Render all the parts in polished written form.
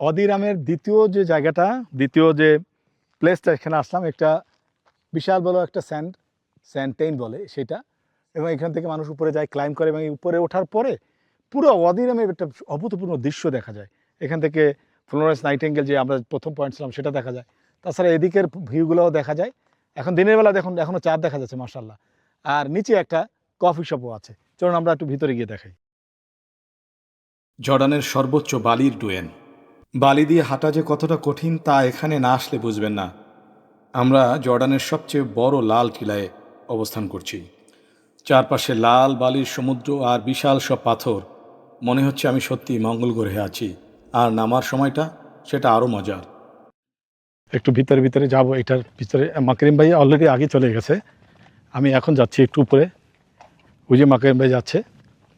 অদিরামের দ্বিতীয় যে জায়গাটা, দ্বিতীয় যে প্লেসটা, এখানে আসলাম, একটা বিশাল বড় একটা স্যান্ডটেইন বলে সেটা, এবং এখান থেকে মানুষ উপরে যায়, ক্লাইম্ব করে, এবং এই উপরে ওঠার পরে পুরো অদিরামের একটা অভূতপূর্ণ দৃশ্য দেখা যায়। এখান থেকে ফ্লোরেন্স নাইটিঙ্গেল যে আমরা প্রথম পয়েন্ট ছিলাম সেটা দেখা যায়, তাছাড়া এদিকের ভিউগুলোও দেখা যায়। এখন দিনের বেলা দেখুন, এখনও চাঁদ দেখা যাচ্ছে মাশাআল্লাহ। আর নিচে একটা কফি শপও আছে। চলুন আমরা একটু ভিতরে গিয়ে দেখাই। জর্ডানের সর্বোচ্চ বালির ডুয়েন। বালি দিয়ে হাঁটা যে কতটা কঠিন তা এখানে না আসলে বুঝবেন না। আমরা জর্ডানের সবচেয়ে বড় লাল টিলায় অবস্থান করছি। চারপাশে লাল বালির সমুদ্র আর বিশাল সব পাথর। মনে হচ্ছে আমি সত্যি মঙ্গল গ্রহে আছি। আর নামার সময়টা সেটা আরও মজার। একটু ভিতরে ভিতরে যাব, এটার ভিতরে মাকরিম ভাই অলরেডি আগে চলে গেছে, আমি এখন যাচ্ছি একটু উপরে। ওই যে মাকরিম ভাই যাচ্ছে,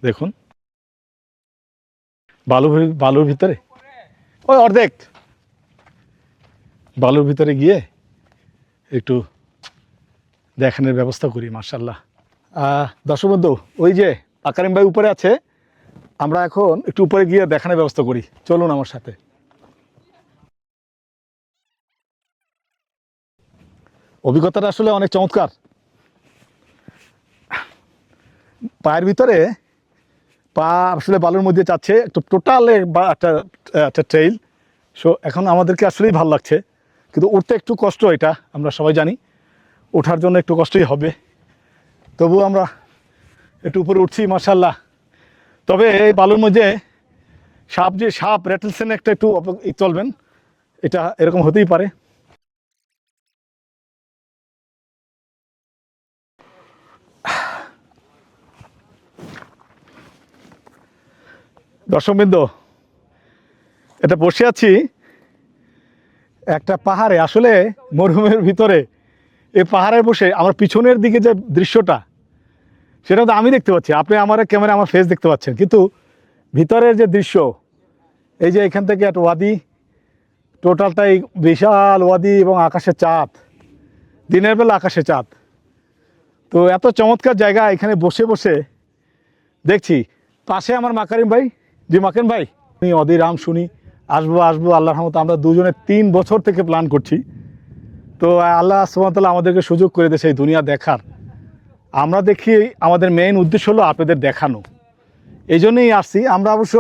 দেখুন বালুর ভিতরে, ওই অর্ধেক বালুর ভিতরে গিয়ে একটু দেখানোর ব্যবস্থা করি। মাশাআল্লাহ। দর্শক বন্ধু, ওই যে মাকরিম ভাই উপরে আছে, আমরা এখন একটু উপরে গিয়ে দেখানোর ব্যবস্থা করি। চলুন আমার সাথে। অভিজ্ঞতাটা আসলে অনেক চমৎকার। পায়ের ভিতরে পা আসলে বালুর মধ্যে যাচ্ছে, একটু টোটাল একটা ট্রেইল। সো এখন আমাদেরকে আসলেই ভালো লাগছে, কিন্তু উঠতে একটু কষ্ট, এটা আমরা সবাই জানি। ওঠার জন্য একটু কষ্টই হবে, তবু আমরা একটু উপরে উঠছি মাশাআল্লাহ। তবে এই বালুর মধ্যে সাপ র্যাটল স্নেক একটা একটু চলবেন, এটা এরকম হতেই পারে। দর্শকবৃন্দ, এটা বসে আছি একটা পাহাড়ে, আসলে মরুভূমির ভিতরে। এই পাহাড়ে বসে আমার পিছনের দিকে যে দৃশ্যটা, সেটা তো আমি দেখতে পাচ্ছি, আপনি আমার ক্যামেরা আমার ফেস দেখতে পাচ্ছেন, কিন্তু ভিতরের যে দৃশ্য, এই যে এখান থেকে একটা ওয়াদি, টোটালটাই বিশাল ওয়াদি এবং আকাশে চাঁদ, দিনের বেলা আকাশে চাঁদ। তো এত চমৎকার জায়গা, এখানে বসে বসে দেখছি। পাশে আমার মাকরিম ভাই, যে মাকরিম ভাই, আমি অদিরাম শুনি আসবো আল্লাহর রহমতে আমরা দুজনে 3 বছর থেকে প্ল্যান করছি। তো আল্লাহ সুবহানাহু ওয়া তাআলা আমাদেরকে সুযোগ করে দিয়েছে এই দুনিয়া দেখার। আমরা দেখি আমাদের মেইন উদ্দেশ্য হলো আপনাদের দেখানো, এই জন্যই আসছি। আমরা অবশ্য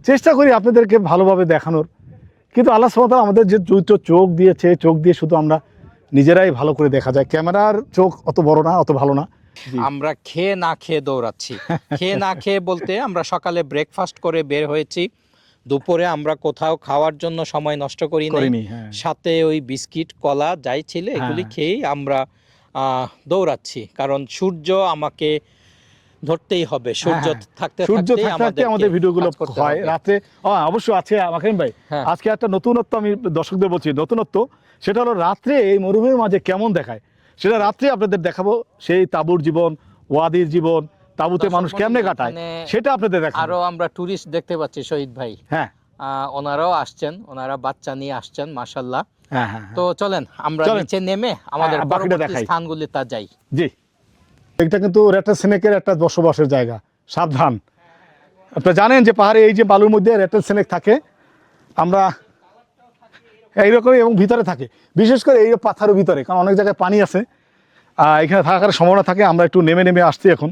চেষ্টা করি আপনাদেরকে ভালোভাবে দেখানোর, কিন্তু আল্লাহ সুবহানাহু ওয়া তাআলা আমাদের যে দুটো চোখ দিয়েছে, চোখ দিয়ে শুধু আমরা নিজেরাই ভালো করে দেখা যায়। ক্যামেরার চোখ অত বড় না, অত ভালো না। আমরা খেয়ে না খেয়ে দৌড়াচ্ছি। খেয়ে না খেয়ে বলতে আমরা সকালে ব্রেকফাস্ট করে বের হয়েছি, দুপুরে আমরা কোথাও খাওয়ার জন্য সময় নষ্ট করিনি। সাথে ওই বিস্কিট কলা যাই ছিল এগুলি খেয়েই আমরা দৌড়াচ্ছি, কারণ সূর্য আমাকে ধরতেই হবে। সূর্য থাকতে আমাদের ভিডিওগুলো হয় রাতে। অবশ্যই আছে মাকরিম ভাই, আজকে একটা নতুনত্ব আমি দর্শকদের বলছি, নতুনত্ব সেটা হলো রাত্রে এই মরুভূমির মাঝে কেমন দেখায়, সেটা রাত্রে আপনাদের দেখাবো। সেই তাঁবুর জীবন, ওয়াদির জীবন, তাঁবুতে মানুষ কেমনে কাটায় সেটা আপনাদের দেখাবো। আরো আমরা টুরিস্ট দেখতে পাচ্ছি, শহীদ ভাই, হ্যাঁ, ওনারাও আসছেন, ওনারা বাচ্চা নিয়ে আসছেন মাশাআল্লাহ। তো চলেন আমরা নিচে নেমে আমাদের পরবর্তী স্থানগুলিতে যাই। জি, এটা কিন্তু র্যাটল স্নেকের একটা বসবাসের জায়গা, সাবধান। আপনারা জানেন যে পাহাড়ে এই যে বালুর মধ্যে র্যাটল স্নেক থাকে, আমরা এইরকমই, এবং ভিতরে থাকে, বিশেষ করে এই পাথরের ভিতরে, কারণ অনেক জায়গায় পানি আছে, এখানে থাকার সম্ভাবনা থাকে। আমরা একটু নেমে আসছি এখন।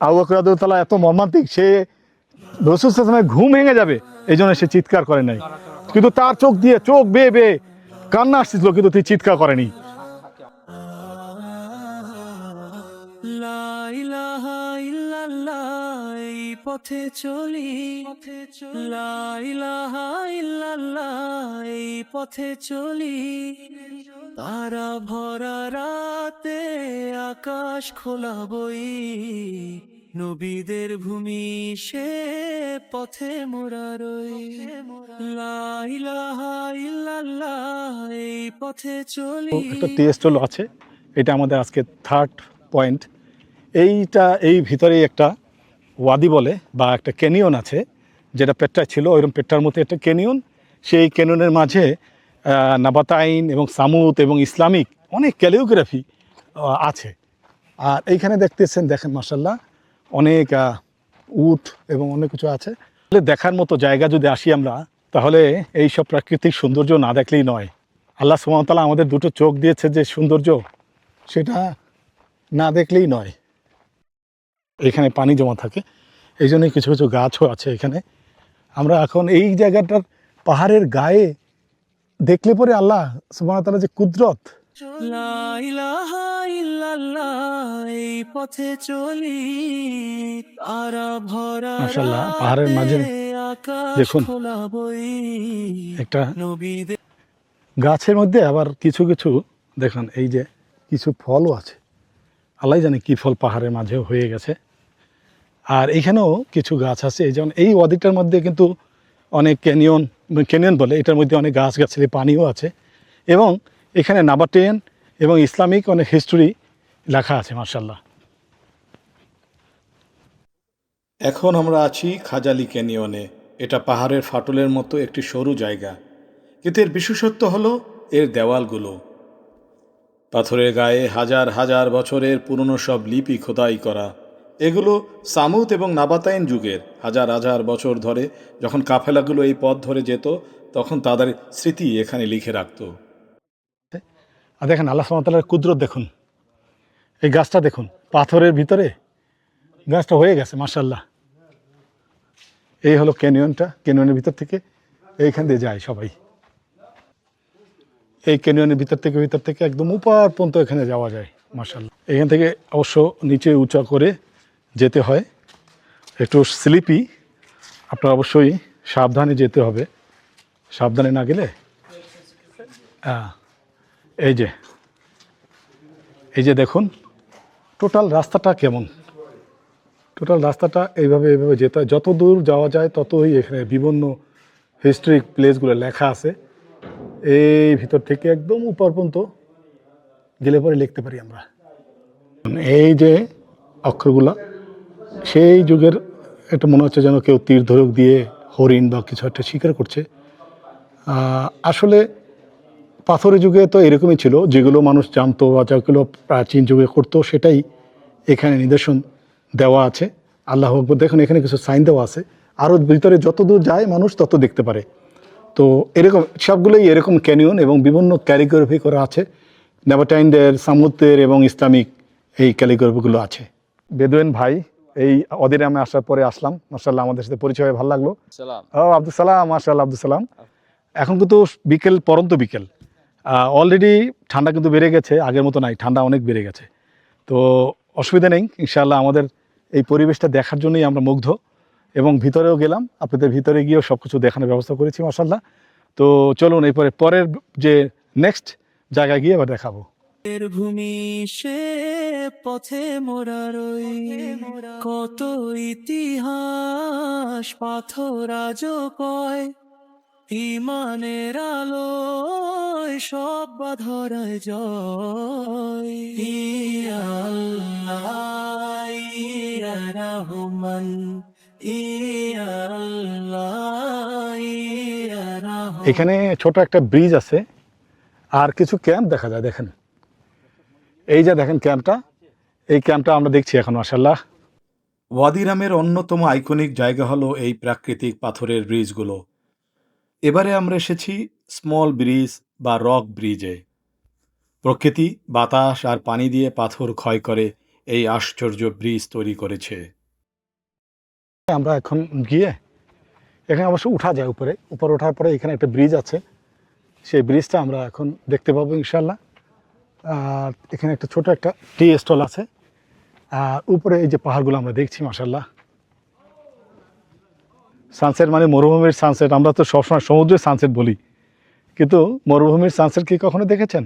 আবু বকর রাদিয়াল্লাহু তাআলা এত মর্মান্তিক, সে রাসূল সাল্লাল্লাহু আলাইহি ওয়াসাল্লামের ঘুম ভেঙে যাবে এই জন্য সে চিৎকার করে নাই, কিন্তু তার চোখ বেয়ে কান্না আসছিল, কিন্তু তিনি চিৎকার করেনি। পথে চলি, লা ইলাহা ইল্লাল্লাহ, এই পথে চলি, তারা ভরা রাতে আকাশ খোলা বই, নবীদের ভূমি সে পথে মোরা রই, লা ইলাহা ইল্লাল্লাহ, এই পথে চলি। একটা টেস্ট হলো আছে, এটা আমাদের আজকে 3rd পয়েন্ট। এই ভিতরেই একটা ওয়াদি বলে বা একটা ক্যানিয়ন আছে, যেটা পেট্টা ছিল ওইরকম পেট্টার মতো একটা ক্যানিয়ন। সেই ক্যানিয়নের মাঝে নাবাতাইন এবং সামুদ এবং ইসলামিক অনেক ক্যালিওগ্রাফি আছে। আর এইখানে দেখতেছেন, দেখেন মাশাআল্লাহ, অনেক উট এবং অনেক কিছু আছে। দেখার মতো জায়গা যদি আসি আমরা, তাহলে এই সব প্রাকৃতিক সৌন্দর্য না দেখলেই নয়। আল্লাহ সুবহানাহু ওয়া তাআলা আমাদের দুটো চোখ দিয়েছে যে সৌন্দর্য, সেটা না দেখলেই নয়। এখানে পানি জমা থাকে, এই জন্যই কিছু কিছু গাছও আছে এখানে। আমরা এখন এই জায়গাটার পাহাড়ের গায়ে দেখলে পরে আল্লাহ সুবহানাহু ওয়া তাআলা যে কুদরত, লা ইলাহা ইল্লাল্লাহ, এই পথে চলি তারা ভরা মাশাআল্লাহ, পাহাড়ের মাঝে আকাশ দেখুন খোলা বই একটা নবীদের গাছের মধ্যে আবার কিছু কিছু দেখুন, এই যে কিছু ফলও আছে, আল্লাহ জানে কি ফল পাহাড়ের মাঝেও হয়ে গেছে। আর এখানেও কিছু গাছ আছে, এই যেমন এই ওয়াদিটার মধ্যে কিন্তু অনেক ক্যানিয়ন বলে, এটার মধ্যে অনেক গাছগাছালি, পানিও আছে, এবং এখানে নাবাটেন এবং ইসলামিক অনেক হিস্টোরি লেখা আছে মাশাআল্লাহ। এখন আমরা আছি খাজালি ক্যানিয়নে। এটা পাহাড়ের ফাটলের মতো একটি সরু জায়গা, কিন্তু এর বিশেষত্ব হলো এর দেওয়ালগুলো। পাথরের গায়ে হাজার হাজার বছরের পুরনো সব লিপি খোদাই করা। এগুলো সামুদ এবং নাবাতাইন যুগের, হাজার হাজার বছর ধরে যখন কাফেলাগুলো এই পথ ধরে যেত, তখন তাদের স্মৃতি এখানে লিখে রাখত। আর দেখেন আল্লাহ সুবহানাহু ওয়া তাআলার কুদরত দেখুন, এই গাছটা দেখুন, পাথরের ভিতরে গাছটা হয়ে গেছে মাশাআল্লাহ। এই হলো ক্যানিয়নটা, ক্যানিয়নের ভিতর থেকে এইখান দিয়ে যায় সবাই। এই ক্যানিয়নের ভিতর থেকে একদম উপর পর্যন্ত এখানে যাওয়া যায় মাশাআল্লাহ। এখান থেকে অবশ্য নিচে উঁচা করে যেতে হয়, একটু স্লিপি, আপনার অবশ্যই সাবধানে যেতে হবে, সাবধানে না গেলে এই যে দেখুন টোটাল রাস্তাটা কেমন, টোটাল রাস্তাটা এইভাবে যেতে হয়। যত দূর যাওয়া যায় ততই এখানে বিভিন্ন হিস্ট্রিক প্লেসগুলো লেখা আছে। এই ভিতর থেকে একদম উপর পর্যন্ত গেলে পরে লিখতে পারি আমরা। এই যে অক্ষরগুলা সেই যুগের, এটা মনে হচ্ছে যেন কেউ তীর ধনুক দিয়ে হরিণ বা কিছু একটা শিকার করছে। আসলে পাথরের যুগে তো এরকমই ছিল, যেগুলো মানুষ জানতো বা যেগুলো প্রাচীন যুগে করতো সেটাই এখানে নিদর্শন দেওয়া আছে। আল্লাহ আকবার, দেখুন এখানে কিছু সাইন দেওয়া আছে, আরও ভিতরে যত দূর যায় মানুষ তত দেখতে পারে। তো এরকম সবগুলোই এরকম ক্যানিয়ন এবং বিভিন্ন ক্যালিগ্রাফি করা আছে, নেভাটাইনদের, সামুদ্রের এবং ইসলামিক এই ক্যালিগ্রাফিগুলো আছে। বেদুয়েন ভাই এই অদিরামে আসার পরে আসলাম, মাশাআল্লাহ আমাদের সাথে পরিচয় হয়ে ভালো লাগলো। ও আব্দুল সালাম, মাশাআল্লাহ আব্দুল সালাম। এখন কিন্তু বিকেল, পরন্ত বিকেল, অলরেডি ঠান্ডা কিন্তু বেড়ে গেছে, আগের মতো নাই, ঠান্ডা অনেক বেড়ে গেছে। তো অসুবিধা নেই, ইনশাআল্লাহ আমাদের এই পরিবেশটা দেখার জন্যই আমরা মুগ্ধ, এবং ভিতরেও গেলাম, আপনাদের ভিতরে গিয়েও সব কিছু দেখানোর ব্যবস্থা করেছি মাশাআল্লাহ। তো চলুন এই পরের যে নেক্সট জায়গায় গিয়ে এবার দেখাবো। এর ভূমি সে পথে মোরা রই, কত ইতিহাস পাথর আজও কয়, ইমানের আলোয় সব বাধরায় জয়। ইয়া আল্লাহ ইয়া রহমান, ইয়া আল্লাহ ইয়া রহমান। এখানে ছোট একটা ব্রিজ আছে, আর কিছু ক্যাম্প দেখা যায়, দেখেন এই যে দেখেন ক্যাম্পটা, এই ক্যাম্পটা আমরা দেখছি এখন মাশাআল্লাহ। ওয়াদিরামের অন্যতম আইকনিক জায়গা হলো এই প্রাকৃতিক পাথরের ব্রিজগুলো। এবারে আমরা এসেছি স্মল ব্রিজ বা রক ব্রিজে। প্রকৃতি, বাতাস আর পানি দিয়ে পাথর ক্ষয় করে এই আশ্চর্য ব্রিজ তৈরি করেছে। আমরা এখন গিয়ে এখানে অবশ্য উঠা যায়, উপরে ওঠার পরে এখানে একটা ব্রিজ আছে, সেই ব্রিজটা আমরা এখন দেখতে পাবো ইনশাআল্লাহ। আর এখানে একটা ছোট একটা টি স্টল আছে, আর উপরে এই যে পাহাড়গুলো আমরা দেখছি মাশাআল্লাহ। সানসেট মানে মরুভূমির সানসেট, আমরা তো সবসময় সমুদ্রের সানসেট বলি, কিন্তু মরুভূমির সানসেট কি কখনো দেখেছেন?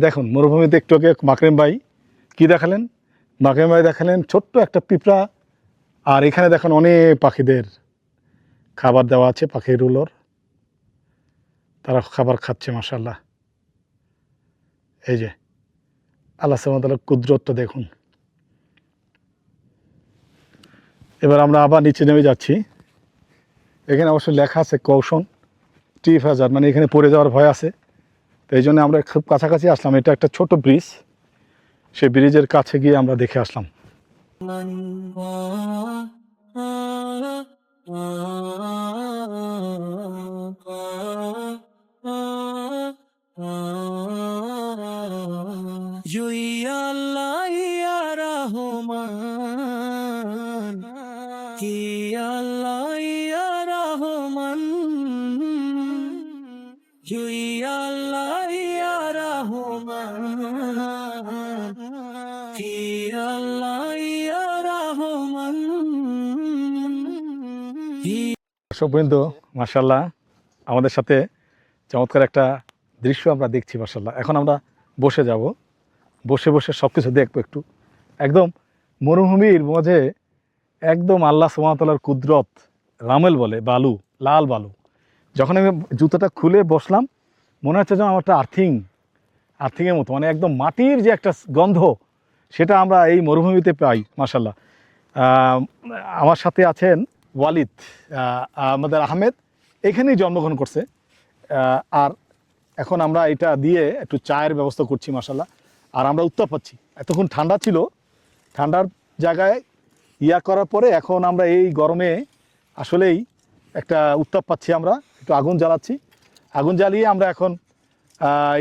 দেখুন মরুভূমিতে একটু আগে মাকরেম ভাই কী দেখালেন, মাকরেম ভাই দেখালেন ছোট্ট একটা পিঁপড়া, আর এখানে দেখেন অনেক পাখিদের খাবার দেওয়া আছে, পাখিগুলোর, তারা খাবার খাচ্ছে মাশাআল্লাহ। এই যে আল্লাহ সুবহানাহু ওয়া তাআলার কুদরতটা দেখুন। এবার আমরা আবার নিচে নেমে যাচ্ছি। এখানে অবশ্যই লেখা আছে কৌশন টি হেফাজত, মানে এখানে পড়ে যাওয়ার ভয় আছে, তো এই জন্য আমরা খুব কাছাকাছি আসলাম। এটা একটা ছোট ব্রিজ, সেই ব্রিজের কাছে গিয়ে আমরা দেখে আসলাম। ইয়া আল্লাহ ইয়া রহমান, ইয়া আল্লাহ ইয়া রহমান, ইয়া আল্লাহ ইয়া রহমান, ইয়া আল্লাহ ইয়া রহমান। দর্শকবৃন্দ, মাশাআল্লাহ আমাদের সাথে চমৎকার একটা দৃশ্য আমরা দেখছি মাশাআল্লাহ। এখন আমরা বসে যাব, বসে বসে সব কিছু দেখবো একটু। একদম মরুভূমির মাঝে একদম আল্লাহ সুবহানাহু ওয়া তাআলার কুদরত, রামেল বলে বালু, লাল বালু। যখন আমি জুতাটা খুলে বসলাম মনে হচ্ছে যেন আমার একটা আর্থিংয়ের মতো, মানে একদম মাটির যে একটা গন্ধ সেটা আমরা এই মরুভূমিতে পাই মাশাআল্লাহ। আমার সাথে আছেন ওয়ালিদ, আমাদের আহমেদ এখানেই জন্মগ্রহণ করছে। আর এখন আমরা এটা দিয়ে একটু চায়ের ব্যবস্থা করছি মাশাআল্লাহ। আর আমরা উত্তাপ পাচ্ছি, এতক্ষণ ঠান্ডা ছিল, ঠান্ডার জায়গায় ইয়া করার পরে এখন আমরা এই গরমে আসলেই একটা উত্তাপ পাচ্ছি। আমরা একটু আগুন জ্বালাচ্ছি, আগুন জ্বালিয়ে আমরা এখন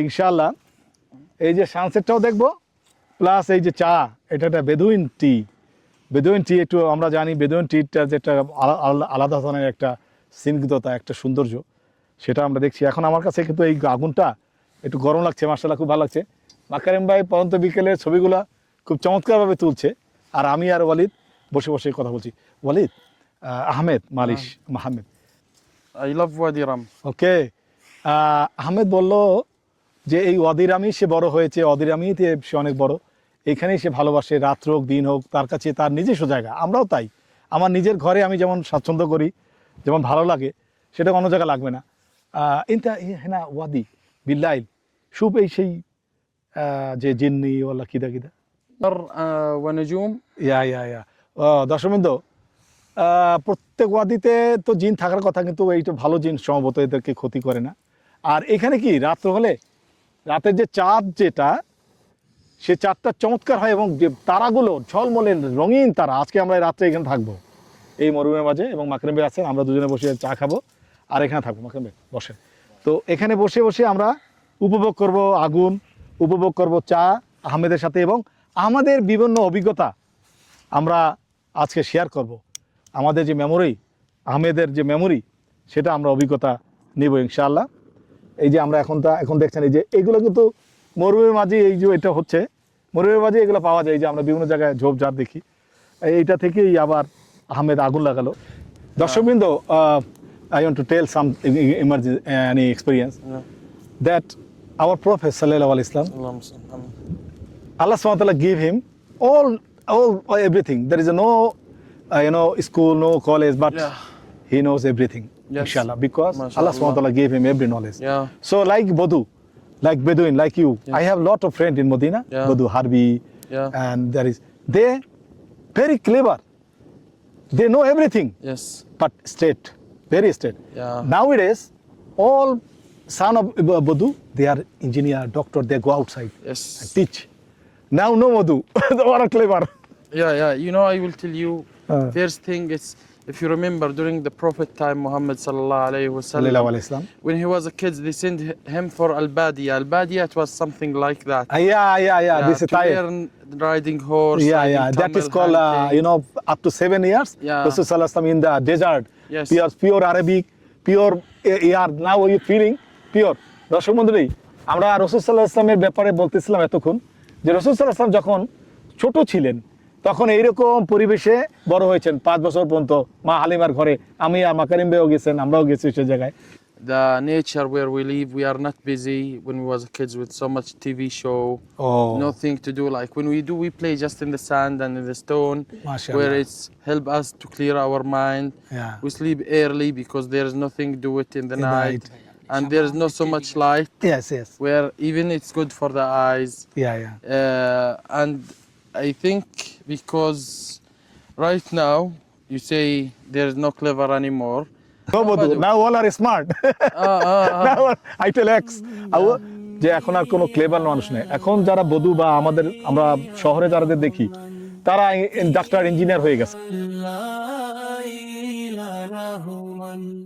ইনশাআল্লাহ এই যে সানসেটটাও দেখব, প্লাস এই যে চা, এটা একটা বেদুইন টি একটু আমরা জানি বেদুইন টিটা যেটা আলাদা ধরনের একটা স্নিগ্ধতা, একটা সৌন্দর্য, সেটা আমরা দেখছি। এখন আমার কাছে কিন্তু এই আগুনটা একটু গরম লাগছে মাশাআল্লাহ, খুব ভালো লাগছে। মাকারিম ভাই পরন্ত বিকেলের ছবিগুলো খুব চমৎকারভাবে তুলছে, আর আমি আর ওয়ালিদ বসে বসে কথা বলছি। ওয়ালিদ, আহমেদ মালিশ Mahmed, I love Wadi Ram. ওকে। আহমেদ বলল যে এই ওয়াদি রামি সে বড় হয়েছে, ওয়াদি রামিতে সে অনেক বড়, এখানেই সে ভালোবাসে, রাত হোক দিন হোক তার কাছে তার নিজস্ব জায়গা। আমরাও তাই, আমার নিজের ঘরে আমি যেমন স্বাচ্ছন্দ্য করি, যেমন ভালো লাগে, সেটা অন্য জায়গা লাগবে না। ইনতা হেনা ওয়াদি বিল্লাইল শুভ, এই সেই যে জিন্নি ওয়াল্লা কিদা কিদা ونجوم. ইয়া দর্শকবৃন্দ, প্রত্যেক ওয়াদিতে তো জিন থাকার কথা, কিন্তু এইটা ভালো জিন সম্ভবত এদেরকে ক্ষতি করে না। আর এখানে কি রাত্র হলে রাতের যে চাঁদ, যেটা সে চাঁদটা চমৎকার হয়, এবং যে তারাগুলো ঝলমলে রঙিন তারা। আজকে আমরা রাত্রে এখানে থাকবো এই মরুভূমির মাঝে, এবং মাকরিম ভাই আছেন, আমরা দুজনে বসে চা খাবো আর এখানে থাকবো। মাকরিম ভাই বসে, তো এখানে বসে বসে আমরা উপভোগ করব আগুন, উপভোগ করব চা আহমেদের সাথে, এবং আমাদের বিভিন্ন অভিজ্ঞতা আমরা আজকে শেয়ার করব। আমাদের যে মেমোরি, আহমেদের যে মেমোরি, সেটা আমরা অভিজ্ঞতা নেব ইনশাআল্লাহ। এই যে আমরা এখন দেখছেন এই যে এগুলো কিন্তু মরুভূমির মাঝে, এই যে এটা হচ্ছে মরুভূমির মাঝে এগুলো পাওয়া যায়, এই যে আমরা বিভিন্ন জায়গায় ঝোপঝাড় দেখি, এইটা থেকেই আবার আহমেদ আগুন লাগালো। দর্শকবৃন্দ, I want to tell some any experience that our Prophet sallallahu alaihi wasallam, Allah subhanahu wa ta'ala gave him all everything. There is no school, no college, but he knows everything. Yes. Inshallah, because Mashallah. Allah subhanahu wa ta'ala gave him every knowledge. Yeah. So like Bedouin, like you, I have lot of friends in Medina, Yeah. Badu, Harbi, Yeah. and they very clever. They know everything, Yes. but straight, very straight. Yeah. Nowadays, all son of Badu, they are engineer, doctor, they go outside and Yes. teach. Now no Badu, they are clever. Yeah. You know, I will tell you. Uh. First thing is, if you remember, during the Prophet time, Muhammad sallallahu alaihi Sallallahu wasallam, alaihi wasallam. when he was a kid, they sent him for Al-Badiya. Al-Badiya, it was something like that. Yeah. This is to Thai. learn riding horse. Yeah. riding That is camel, called, hunting. up to 7 years. Yeah. Rasul sallallahu alaihi wasallam in the desert. Yes. Pure Arabic, pure air. Now you feeling pure. দর্শক মণ্ডলী, আমরা রাসূল সাল্লাল্লাহু আলাইহি ওয়াসাল্লামের ব্যাপারে বলতেছিলাম এতক্ষণ, যে রাসূল সাল্লাল্লাহু আলাইহি ওয়াসাল্লাম যখন ছোট ছিলেন তখন এইরকম পরিবেশে বড় হয়েছেন 5 বছর পর্যন্ত মা হালিমার ঘরে। আমি আর মাকারিম ভাইও গেছেন, আমরাও গেছি সে জায়গায়। The nature where we live, we are not busy when we was kids with so much TV show. Oh. Nothing to do. Like when we play just in the sand and in the stone, Mashallah. where it's help us to clear our mind. Yeah. We sleep early because there is nothing to do it in the In the night, night. and there is not so much light. Yes. Where even it's good for the eyes. Yeah. And I think because right now you say there is no clever anymore. No Badu, now all are smart. Now I tell X, যে এখন আর কোনো clever মানুষ নেই। এখন যারা বধু বা আমরা শহরে যারা দেখি, তারা ডাক্তার ইঞ্জিনিয়ার হয়ে গেছে। ইয়া রহমান